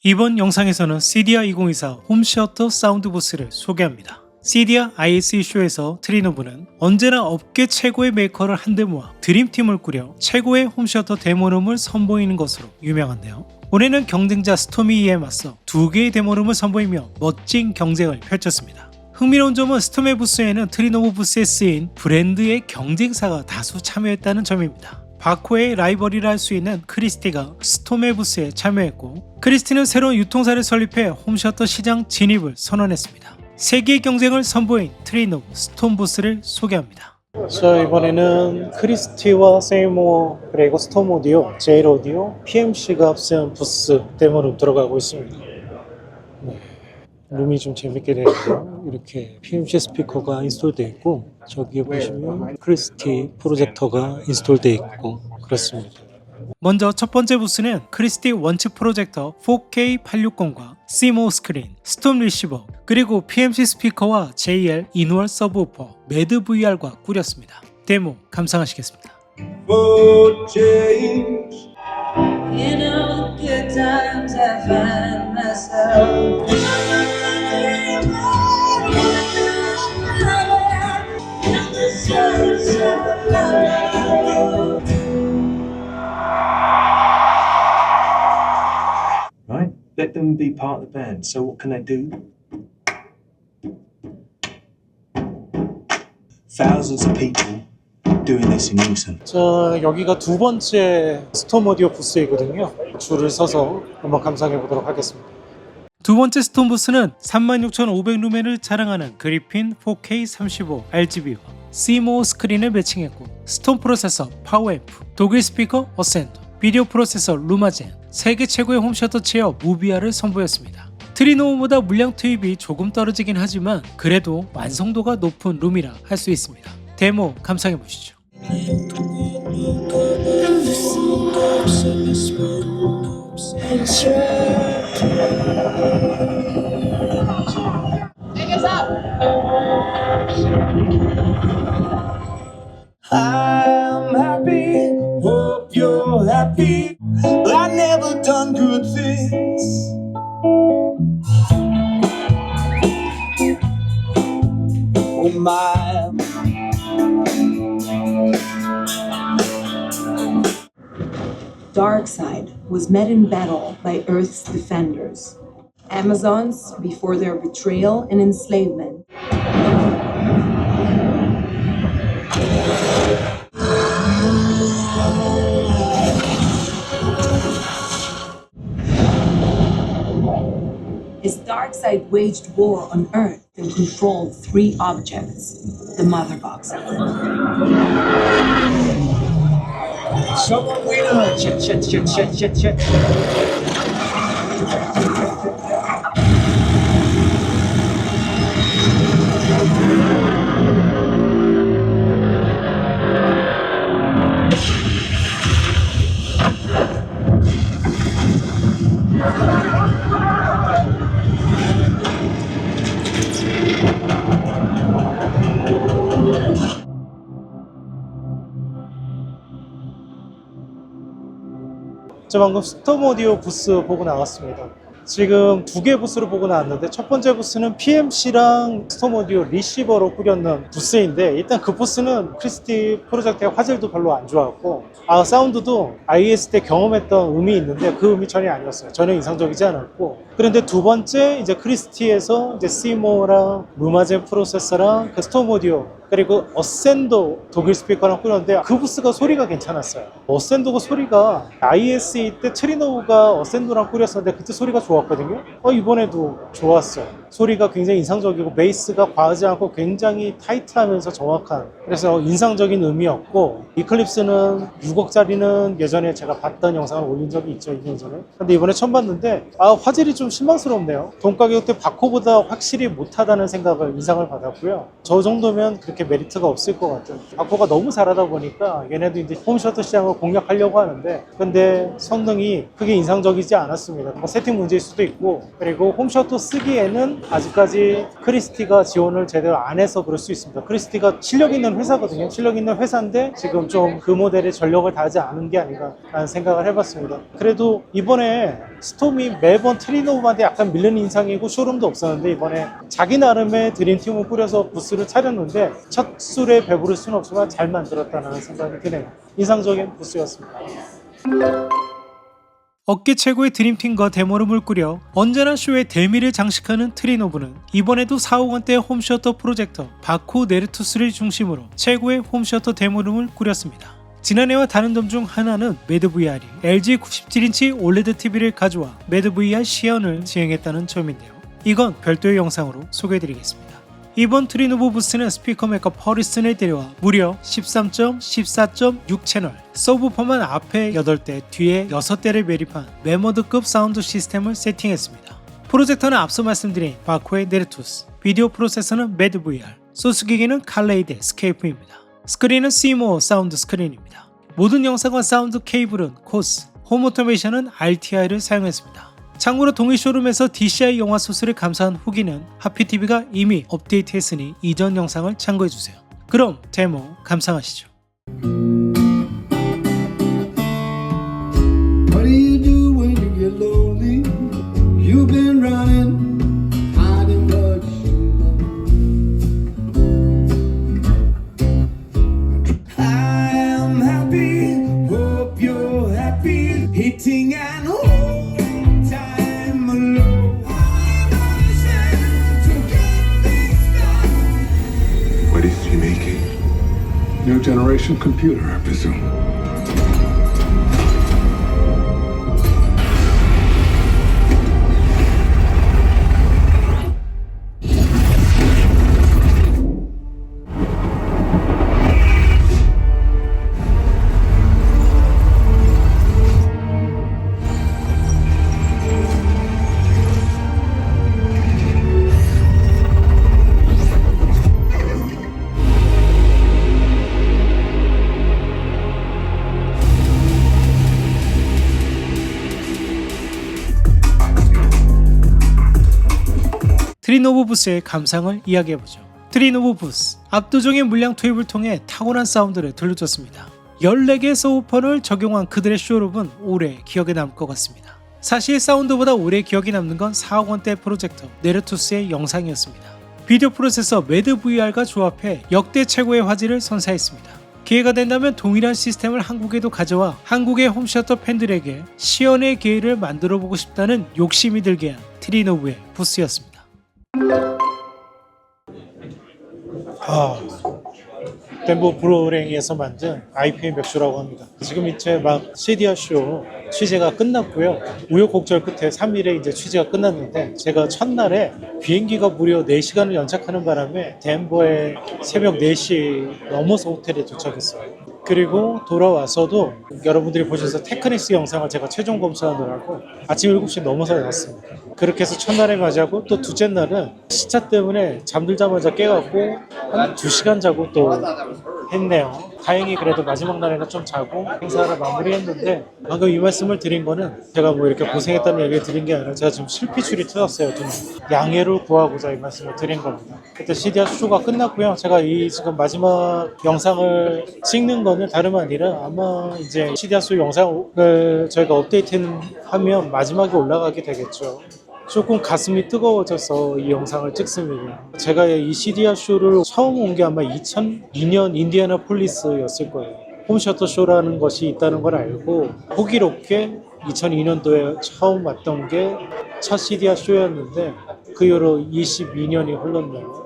이번 영상에서는 CDR 2024 홈시어터 사운드 부스를 소개합니다. CDR ISE 쇼에서 트리노브는 언제나 업계 최고의 메이커를 한데 모아 드림팀을 꾸려 최고의 홈시어터 데모룸을 선보이는 것으로 유명한데요. 올해는 경쟁자 스토미에 맞서 두 개의 데모룸을 선보이며 멋진 경쟁을 펼쳤습니다. 흥미로운 점은 스톰의 부스에는 트리노브 부스에 쓰인 브랜드의 경쟁사가 다수 참여했다는 점입니다. 바코의 라이벌이라 할 수 있는 크리스티가 스톰의 부스에 참여했고, 크리스티는 새로운 유통사를 설립해 홈시어터 시장 진입을 선언했습니다. 세계의 경쟁을 선보인 트리노브 스톰 부스를 소개합니다. 자, 이번에는 크리스티와 세이모어 그리고 스톰 오디오, 제일 오디오, PMC가 합세한 부스 데모룸 들어가고 있습니다. 네. 룸이 좀 재밌게 되어 있고요. 이렇게 PMC 스피커가 인스톨되어 있고, 저기에 보시면 크리스티 프로젝터가 인스톨되어 있고 그렇습니다. 먼저 첫 번째 부스는 크리스티 원칙 프로젝터 4K860과 CMOS 스크린, 스톰 리시버, 그리고 PMC 스피커와 JL 이누얼 서브우퍼, 매드 VR과 꾸렸습니다. 데모 감상하시겠습니다. In all good times I find myself in the service of love. Right? Let them be part of the band. So what can they do? Thousands of people doing this in unison. 자, 여기가 두 번째 스톰 오디오 부스이거든요. 줄을 서서 한번 감상해 보도록 하겠습니다. 두 번째 스톰 부스는 36,500루멘을 자랑하는 그리핀 4K35 RGB와 CMOS 스크린을 매칭했고, 스톰 프로세서 파워앰프, 독일 스피커 어센도, 비디오 프로세서 루마젠, 세계 최고의 홈시어터 체어 무비아를 선보였습니다. 트리노브보다 물량 투입이 조금 떨어지긴 하지만 그래도 완성도가 높은 룸이라 할 수 있습니다. 데모 감상해 보시죠. I'm happy, hope you're happy. I never done good things. Oh my. Darkseid was met in battle by Earth's defenders, Amazons before their betrayal and enslavement. As Darkseid waged war on Earth and controlled three objects, the Mother Boxes. Someone winner. Shit. 저 방금 스톰 오디오 부스 보고 나왔습니다. 지금 두 개 부스를 보고 나왔는데, 첫 번째 부스는 PMC랑 스톰 오디오 리시버로 꾸렸는 부스인데, 일단 그 부스는 크리스티 프로젝트의 화질도 별로 안 좋았고, 사운드도 IS 때 경험했던 음이 있는데 그 음이 전혀 아니었어요. 전혀 인상적이지 않았고, 그런데 두 번째 이제 크리스티에서 이제 시모랑 루마젠 프로세서랑 그 스톰 오디오 그리고 어센도 독일 스피커랑 꾸렸는데, 그 부스가 소리가 괜찮았어요. 어센도가 소리가 ISE 때 트리노브가 어센도랑 꾸렸었는데 그때 소리가 좋았거든요. 이번에도 좋았어요. 소리가 굉장히 인상적이고 베이스가 과하지 않고 굉장히 타이트하면서 정확한, 그래서 인상적인 음이었고, 이클립스는 6억짜리는 예전에 제가 봤던 영상을 올린 적이 있죠, 2년 전에. 근데 이번에 처음 봤는데 화질이 좀 실망스럽네요. 돈 가격 때 바코보다 확실히 못하다는 생각을 인상을 받았고요. 저 정도면 그렇게 메리트가 없을 것 같아요. 바코가 너무 잘하다 보니까 얘네도 이제 홈시어터 시장을 공략하려고 하는데, 근데 성능이 크게 인상적이지 않았습니다. 세팅 문제일 수도 있고, 그리고 홈시어터 쓰기에는 아직까지 크리스티가 지원을 제대로 안 해서 그럴 수 있습니다. 크리스티가 실력 있는 회사거든요. 실력 있는 회사인데 지금 좀 그 모델에 전력을 다하지 않은 게 아닌가라는 생각을 해봤습니다. 그래도 이번에 스톰이 매번 트리노브한테 약간 밀리는 인상이고 쇼룸도 없었는데 이번에 자기 나름의 드림팀을 꾸려서 부스를 차렸는데 첫 술에 배부를 수는 없지만 잘 만들었다는 생각이 드네요. 인상적인 부스였습니다. 업계 최고의 드림팀과 데모룸을 꾸려 언제나 쇼의 대미를 장식하는 트리노브는 이번에도 4억 원대의 홈시어터 프로젝터 바쿠 네르투스를 중심으로 최고의 홈시어터 데모룸을 꾸렸습니다. 지난해와 다른 점 중 하나는 매드VR이 LG 97인치 OLED TV를 가져와 매드VR 시연을 진행했다는 점인데요. 이건 별도의 영상으로 소개해드리겠습니다. 이번 트리노브 부스는 스피커 메이커 퍼리슨을 데려와 무려 13.14.6 채널 서브퍼만 앞에 8대 뒤에 6대를 매립한 메모드급 사운드 시스템을 세팅했습니다. 프로젝터는 앞서 말씀드린 바쿠의 네르투스, 비디오 프로세서는 매드VR, 소스 기기는 칼레이드 스케이프입니다. 스크린은 시모어 사운드 스크린입니다. 모든 영상과 사운드 케이블은 코스, 홈 오토메이션은 RTI를 사용했습니다. 참고로 동일 쇼룸에서 DCI 영화 소스를 감사한 후기는 하피TV가 이미 업데이트했으니 이전 영상을 참고해주세요. 그럼 데모 감상하시죠. What do you do when you get lonely? You've been running, hiding what you know. I am happy, hope you're happy, hitting and holding time alone. To get things done. What is he making? New generation computer, I presume. 트리노브 부스의 감상을 이야기해보죠. 트리노브 부스, 압도적인 물량 투입을 통해 탁월한 사운드를 들려줬습니다. 14개의 서브우퍼를 적용한 그들의 쇼룸은 오래 기억에 남을 것 같습니다. 사실 사운드보다 오래 기억에 남는 건 4억 원대 프로젝터 네르투스의 영상이었습니다. 비디오 프로세서 매드VR과 조합해 역대 최고의 화질을 선사했습니다. 기회가 된다면 동일한 시스템을 한국에도 가져와 한국의 홈시어터 팬들에게 시연의 기회를 만들어보고 싶다는 욕심이 들게 한 트리노브의 부스였습니다. 덴버 브루어링에서 만든 IPA 맥주라고 합니다. 지금 이제 막 CDR쇼 취재가 끝났고요. 우여곡절 끝에 3일에 이제 취재가 끝났는데 제가 첫날에 비행기가 무려 4시간을 연착하는 바람에 덴버에 새벽 4시 넘어서 호텔에 도착했어요. 그리고 돌아와서도 여러분들이 보셔서 테크닉스 영상을 제가 최종 검사하느라고 아침 7시 넘어서 나왔습니다. 그렇게 해서 첫날에 맞이하고 또 둘째 날은 시차 때문에 잠들자마자 깨갖고 한 2시간 자고 또 했네요. 다행히 그래도 마지막 날에는 좀 자고 행사를 마무리했는데 방금 이 말씀을 드린 거는 제가 뭐 이렇게 고생했다는 얘기를 드린 게 아니라 제가 지금 실핏줄이 터졌어요. 좀 양해를 구하고자 이 말씀을 드린 겁니다. 그때 CDR 쇼가 끝났고요. 제가 이 지금 마지막 영상을 찍는 거는 다름 아니라 아마 이제 CDR 쇼 영상을 저희가 업데이트하면 마지막에 올라가게 되겠죠. 조금 가슴이 뜨거워져서 이 영상을 찍습니다. 제가 이 CDR 쇼를 처음 온 게 아마 2002년 인디애나폴리스였을 거예요. 홈셔터 쇼라는 것이 있다는 걸 알고 호기롭게 2002년도에 처음 왔던 게 첫 CDR 쇼였는데 그 이후로 22년이 흘렀네요.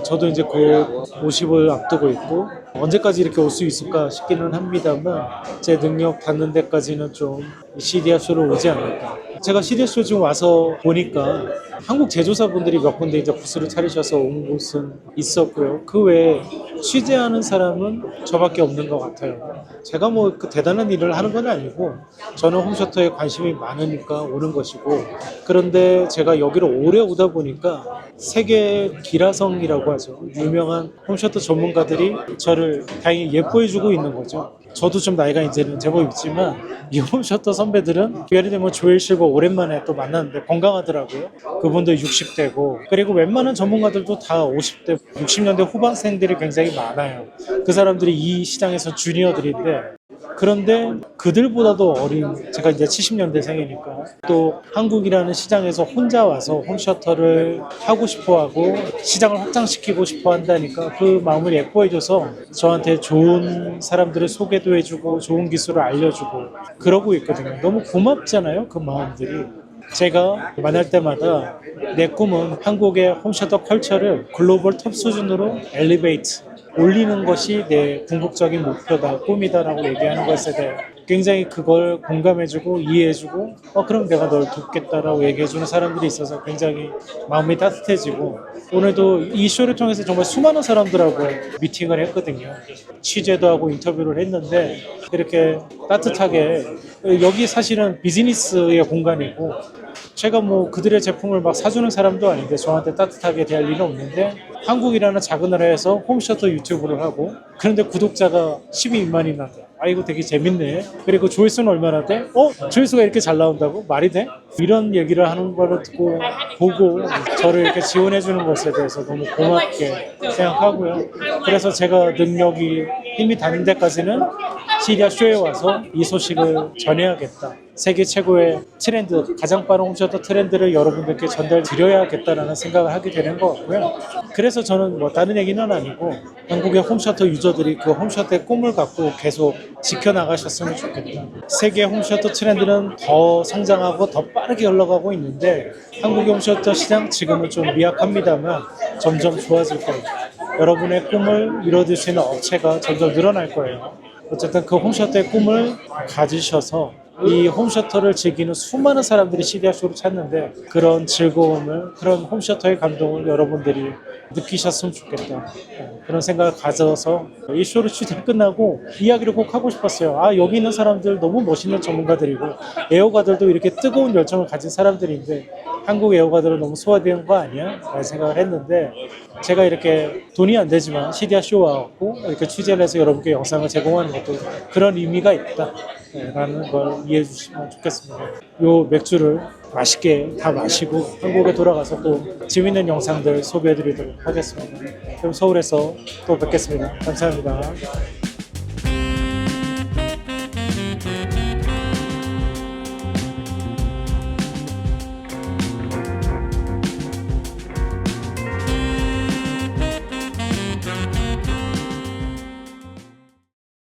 저도 이제 곧 50을 앞두고 있고 언제까지 이렇게 올 수 있을까 싶기는 합니다만 제 능력 닿는 데까지는 좀 CDR 쇼로 오지 않을까. 제가 CDR 쇼 지금 와서 보니까 한국 제조사분들이 몇 군데 이제 부스를 차리셔서 온 곳은 있었고요. 그 외에 취재하는 사람은 저밖에 없는 것 같아요. 제가 뭐 그 대단한 일을 하는 건 아니고 저는 홈셔터에 관심이 많으니까 오는 것이고 그런데 제가 여기로 오래 오다 보니까 세계 기라성이라고 하죠. 유명한 홈셔터 전문가들이 저를 다행히 예뻐해주고 있는 거죠. 저도 좀 나이가 이제는 제법 있지만 이 홈셔터 선배들은 예를 들면 조엘 실버 오랜만에 또 만났는데 건강하더라고요. 그분도 60대고 그리고 웬만한 전문가들도 다 50대 60년대 후반생들이 굉장히 많아요. 그 사람들이 이 시장에서 주니어들인데 그런데 그들보다도 어린 제가 이제 70년대생이니까 또 한국이라는 시장에서 혼자 와서 홈셔터를 하고 싶어하고 시장을 확장시키고 싶어 한다니까 그 마음을 예뻐해줘서 저한테 좋은 사람들을 소개도 해주고 좋은 기술을 알려주고 그러고 있거든요. 너무 고맙잖아요, 그 마음들이. 제가 만날 때마다 내 꿈은 한국의 홈셔터 컬처를 글로벌 톱 수준으로 엘리베이트 올리는 것이 내 궁극적인 목표다, 꿈이다라고 얘기하는 것에 대해 굉장히 그걸 공감해주고 이해해주고 그럼 내가 널 돕겠다라고 얘기해주는 사람들이 있어서 굉장히 마음이 따뜻해지고 오늘도 이 쇼를 통해서 정말 수많은 사람들하고 미팅을 했거든요. 취재도 하고 인터뷰를 했는데 이렇게 따뜻하게 여기 사실은 비즈니스의 공간이고 제가 뭐 그들의 제품을 막 사주는 사람도 아닌데 저한테 따뜻하게 대할 일은 없는데 한국이라는 작은 나라에서 홈셔터 유튜브를 하고 그런데 구독자가 12만이나 돼. 아 이거 되게 재밌네. 그리고 조회수는 얼마나 돼? 조회수가 이렇게 잘 나온다고? 말이 돼? 이런 얘기를 하는 거를 듣고 보고 저를 이렇게 지원해 주는 것에 대해서 너무 고맙게 생각하고요. 그래서 제가 능력이 힘이 닿는 데까지는 시리아 쇼에 와서 이 소식을 전해야겠다. 세계 최고의 트렌드, 가장 빠른 홈셔터 트렌드를 여러분들께 전달드려야겠다라는 생각을 하게 되는 것 같고요. 그래서 저는 뭐 다른 얘기는 아니고 한국의 홈셔터 유저들이 그 홈셔터의 꿈을 갖고 계속 지켜나가셨으면 좋겠다. 세계 홈셔터 트렌드는 더 성장하고 더 빠르게 흘러가고 있는데 한국의 홈셔터 시장 지금은 좀 미약합니다만 점점 좋아질 거예요. 여러분의 꿈을 이뤄줄 수 있는 업체가 점점 늘어날 거예요. 어쨌든 그 홈셔터의 꿈을 가지셔서 이 홈셔터를 즐기는 수많은 사람들이 시리아 쇼를 찾는데 그런 즐거움을, 그런 홈셔터의 감동을 여러분들이 느끼셨으면 좋겠다. 그런 생각을 가져서 이 쇼를 취재 끝나고 이야기를 꼭 하고 싶었어요. 아, 여기 있는 사람들 너무 멋있는 전문가들이고 애호가들도 이렇게 뜨거운 열정을 가진 사람들인데 한국 애호가들은 너무 소화되는 거 아니야? 라는 생각을 했는데 제가 이렇게 돈이 안 되지만 시리아 쇼 와갖고 이렇게 취재를 해서 여러분께 영상을 제공하는 것도 그런 의미가 있다. 라는 걸 이해해 주시면 좋겠습니다. 요 맥주를 맛있게 다 마시고 한국에 돌아가서 또 재밌는 영상들 소개해 드리도록 하겠습니다. 그럼 서울에서 또 뵙겠습니다. 감사합니다.